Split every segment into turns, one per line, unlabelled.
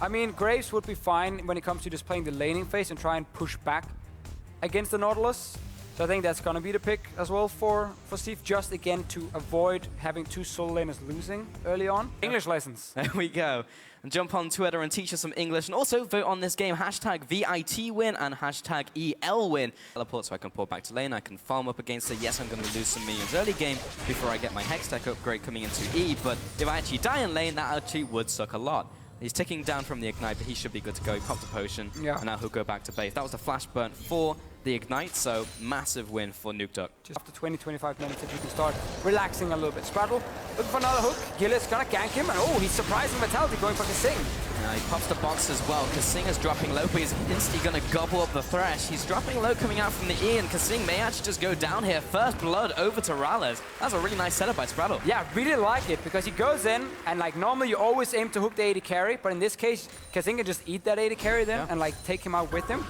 I mean, Graves would be fine when it comes to just playing the laning phase and try and push back against the Nautilus. So I think that's going to be the pick as well for Steve, just again to avoid having two solo laners losing early on. English lessons.
There we go. And jump on Twitter and teach us some English. And also vote on this game, hashtag VIT win and hashtag EL win. Teleport so I can pull back to lane, I can farm up against it. Yes, I'm going to lose some minions early game before I get my Hex Tech upgrade coming into E, but if I actually die in lane, that actually would suck a lot. He's ticking down from the Ignite, but he should be good to go. He popped a potion, and now he'll go back to base. That was the flash burn for the Ignite, so massive win for Nukeduck.
Just after 20-25 minutes, if you can start relaxing a little bit. Sprattel looking for another hook. Gilius gonna gank him, and oh, he's surprising Vitality going for kaSing.
He pops the box as well. kaSing is dropping low, but he's instantly gonna gobble up the Thresh. He's dropping low coming out from the E, and kaSing may actually just go down here. First blood over to MrRalleZ. That's a really nice setup by Sprattel.
Yeah, really like it, because he goes in, and like normally you always aim to hook the AD carry, but in this case, kaSing can just eat that AD carry then and like take him out with him.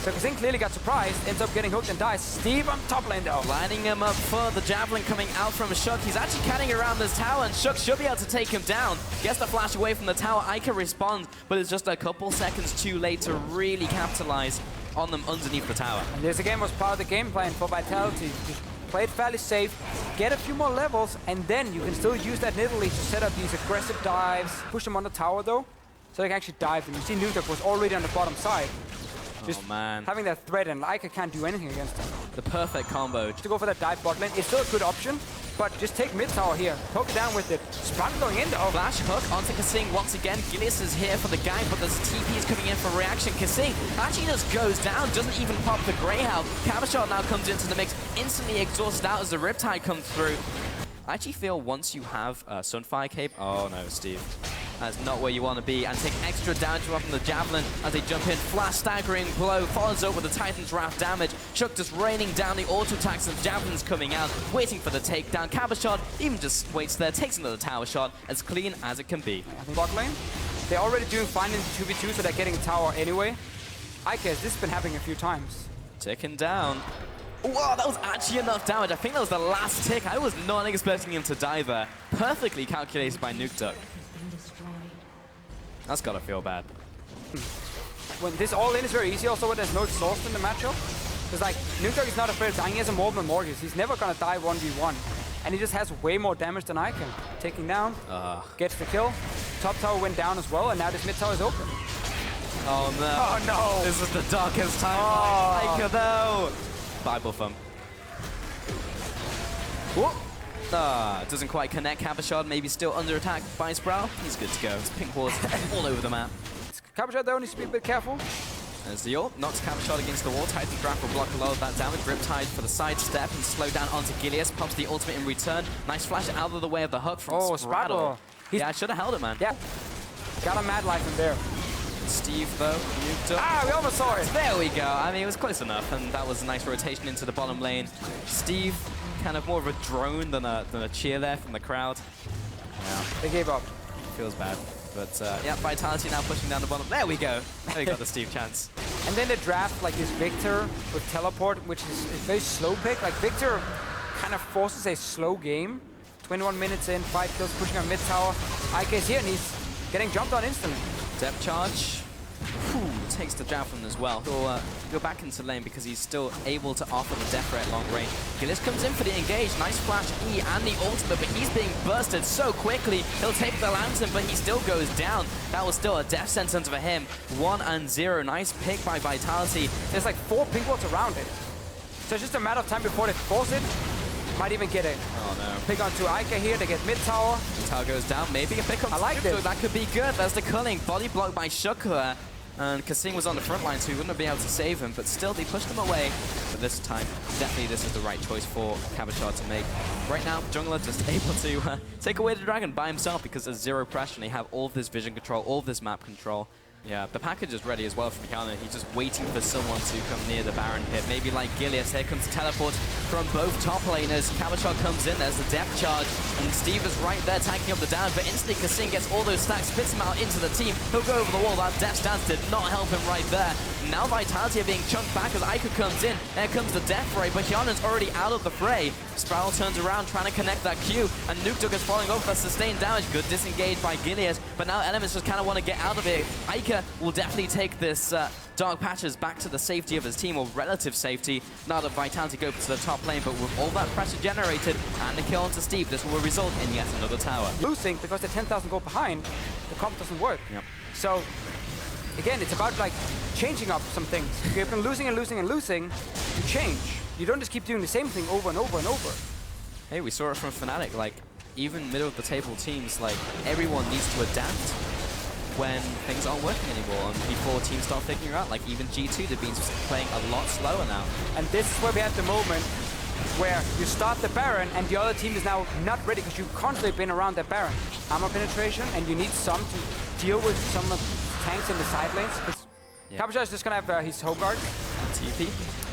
So kaSing clearly got surprised, ends up getting hooked and dies. Steve on top lane though.
Lining him up for the javelin coming out from Shook. He's actually canning around this tower, and Shook should be able to take him down. Gets the flash away from the tower. Eika responds, but it's just a couple seconds too late to really capitalize on them underneath the tower.
And this again was part of the game plan for Vitality. Just play it fairly safe, get a few more levels, and then you can still use that Nidalee to set up these aggressive dives. Push them on the tower though, so they can actually dive them. You see Nukeduck was already on the bottom side. Just having that threat, and Eika can't do anything against him.
The perfect combo.
To go for that dive bot lane, it's still a good option, but just take mid tower here. Poke it down with it. Sprattel going in though.
Flash hook onto kaSing once again. Gilius is here for the gank, but there's TPs coming in for reaction. kaSing actually just goes down, doesn't even pop the Greyhound. Cabochard now comes into the mix, instantly exhausted out as the Riptide comes through. I actually feel once you have Sunfire Cape, oh no, Steve. That's not where you want to be, and take extra damage from the Javelin as they jump in. Flash staggering blow, follows up with the Titan's Wrath damage. Shook just raining down the auto attacks, and Javelin's coming out, waiting for the takedown. Cabochard even just waits there, takes another tower shot, as clean as it can be.
Bot lane, they're already doing fine in 2v2, so they're getting tower anyway. Eika, this has been happening a few times.
Ticking down. Wow, that was actually enough damage. I think that was the last tick. I was not expecting him to die there. Perfectly calculated by Nukeduck. That's gotta feel bad.
When this all-in is very easy, also when there's no exhaust in the matchup. Because like, Nukeduck is not afraid of dying. He has a Mortal Mortgage. He's never gonna die 1v1. And he just has way more damage than Eika. Taking down, gets the kill. Top tower went down as well, and now this mid tower is open.
Oh no.
Oh no!
This is the darkest time. Oh. Eika though! Bible thump. Whoop! Doesn't quite connect. Cabochard maybe still under attack by Sprattel. He's good to go. His pink balls all over the map.
Cabochard though needs to be a bit careful.
There's the ult. Knocks Cabochard against the wall. Titan's Wrath will block a lot of that damage. Riptide for the side step and slow down onto Gilius. Pops the ultimate in return. Nice flash out of the way of the hook from Sprattel. Yeah, I should have held it, man.
Yeah. Got a mad life in there.
Steve though, Nukeduck.
Ah, we almost saw it.
There we go. I mean, it was close enough, and that was a nice rotation into the bottom lane. Steve, kind of more of a drone than a cheer there from the crowd. Yeah.
They gave up.
Feels bad. But yeah, Vitality now pushing down the bottom. There we go. There we got the Steve chance.
And then the draft, like this Viktor with teleport, which is a very slow pick. Like Viktor kind of forces a slow game. 21 minutes in, 5 kills, pushing on mid tower. Eika is here, and he's getting jumped on instantly.
Depth charge. Ooh, takes the javelin as well. He'll go back into lane because he's still able to offer the death ray at long range. Gilius comes in for the engage. Nice flash E and the ultimate, but he's being bursted so quickly. He'll take the lantern, but he still goes down. That was still a death sentence for him. 1-0. Nice pick by Vitality.
There's like 4 pink wards around it. So it's just a matter of time before they force it. Might even get it.
Oh no.
Pick onto Eika here to get mid tower.
The tower goes down. Maybe a pick on.
I like this.
That could be good. There's the culling. Body block by Shook there. And kaSing was on the front line, so he wouldn't have been able to save him, but still, they pushed him away. But this time, definitely this is the right choice for Cabochard to make. Right now, Jungler just able to take away the dragon by himself because there's zero pressure, and they have all of this vision control, all of this map control. Yeah, the package is ready as well from Hjarnan. He's just waiting for someone to come near the Baron pit. Maybe like Gilius. Here comes the teleport from both top laners. Cabochard comes in, there's the depth charge, and Steve is right there tanking up the down, but instantly kaSing gets all those stacks, spits him out into the team. He'll go over the wall. That depth stance did not help him right there. Now Vitality are being chunked back as Eika comes in. There comes the death ray, but Hjarnan's already out of the fray. Sprattel turns around, trying to connect that Q, and Nukeduck is falling over for sustained damage. Good disengage by Gilius, but now Elements just kind of want to get out of it. Eika will definitely take this Dark Patches back to the safety of his team, or relative safety, now that Vitality go to the top lane. But with all that pressure generated and the kill onto Steve, this will result in yet another tower.
Losing because they're 10,000 gold behind, the comp doesn't work.
Yep.
So, again, it's about like changing up some things. If you've been losing and losing and losing, you change. You don't just keep doing the same thing over and over and over.
Hey, we saw it from Fnatic. Like, even middle of the table teams, like, everyone needs to adapt when things aren't working anymore, and before teams start figuring out, like even G2, they've been playing a lot slower now.
And this is where we have the moment where you start the Baron and the other team is now not ready because you've constantly been around that Baron. Armor penetration, and you need some to deal with some of the tanks in the side lanes. Cabochard is just gonna have his home guard.
TP.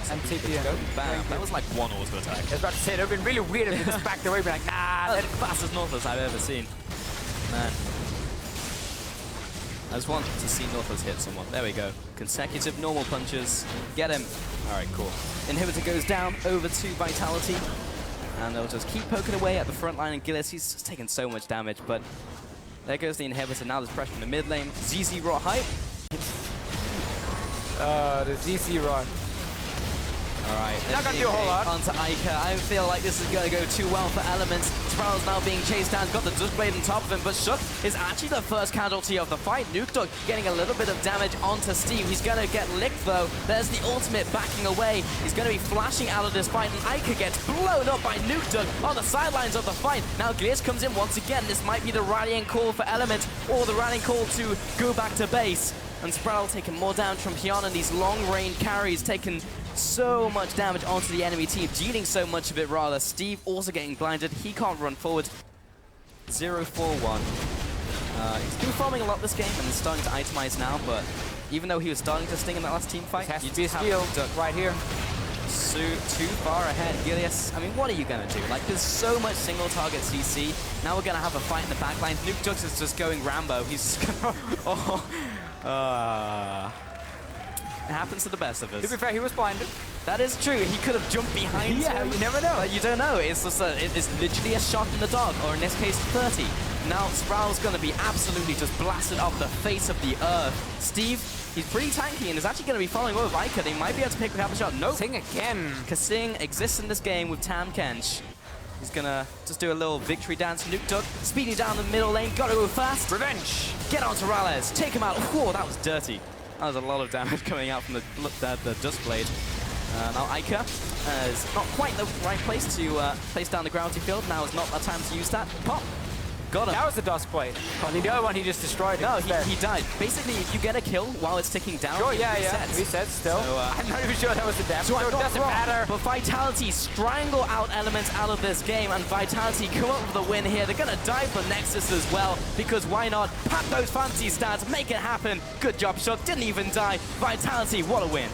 And TP.
Bam. That was like one auto attack.
I was about to say, it would have been really weird if you just backed away, be like, nah.
That's the fastest Nautilus I've ever seen. Man. I just want to see Nautilus hit someone. There we go. Consecutive normal punches. Get him. Alright, cool. Inhibitor goes down over to Vitality. And they'll just keep poking away at the front line. And Gilius, he's just taking so much damage. But there goes the Inhibitor. Now there's pressure in the mid lane. ZZ Rot hype.
The ZZ Rot.
Alright,
not gonna do a whole lot.
Onto Eika. I feel like this is gonna go too well for Elements. Sprattel's now being chased down, got the Dust Blade on top of him, but Shook is actually the first casualty of the fight. Nukeduck getting a little bit of damage onto Steve. He's gonna get licked though. There's the ultimate backing away. He's gonna be flashing out of this fight, and Eika gets blown up by Nukeduck on the sidelines of the fight. Now Gilius comes in once again. This might be the rallying call for Elements, or the rallying call to go back to base. And Sprattel taking more damage from Hjarnan. These long-range carries taking so much damage onto the enemy team, dealing so much of it rather. Steve also getting blinded. He can't run forward. 0-4-1. He's been farming a lot this game and is starting to itemize now, but even though he was starting to sting in that last team fight,
you just have right here.
So too far ahead, Gilius. I mean, what are you gonna do? Like, there's so much single target CC. Now we're gonna have a fight in the backline. Nukeduck is just going Rambo. He's just gonna... It happens to the best of us.
To be fair, he was blinded.
That is true. He could have jumped behind him.
You never know.
But you don't know. It's just it's literally a shot in the dark, or in this case, 30. Now Sprattel's going to be absolutely just blasted off the face of the earth. Steve, he's pretty tanky and is actually going to be following over Eika. They might be able to pick the Cabochard. Nope.
kaSing again.
kaSing exists in this game with Tahm Kench. He's gonna just do a little victory dance. Nukeduck speeding down the middle lane. Gotta go fast.
Revenge.
Get onto MrRalleZ. Take him out. Whoa, that was dirty. That was a lot of damage coming out from the Dust Blade. Now Eika is not quite the right place to place down the gravity field. Now is not the time to use that. Pop. Got him.
That was the Dust Blade. I mean, the other one he just destroyed.
No, he died. Basically, if you get a kill while it's ticking down,
sure,
it resets.
Resets still. So, I'm not even sure that was the damage.
So it
doesn't matter.
But Vitality strangle out Elements out of this game, and Vitality come up with the win here. They're gonna dive for Nexus as well, because why not? Pop those fancy stats, make it happen. Good job, Shook. Didn't even die. Vitality, what a win.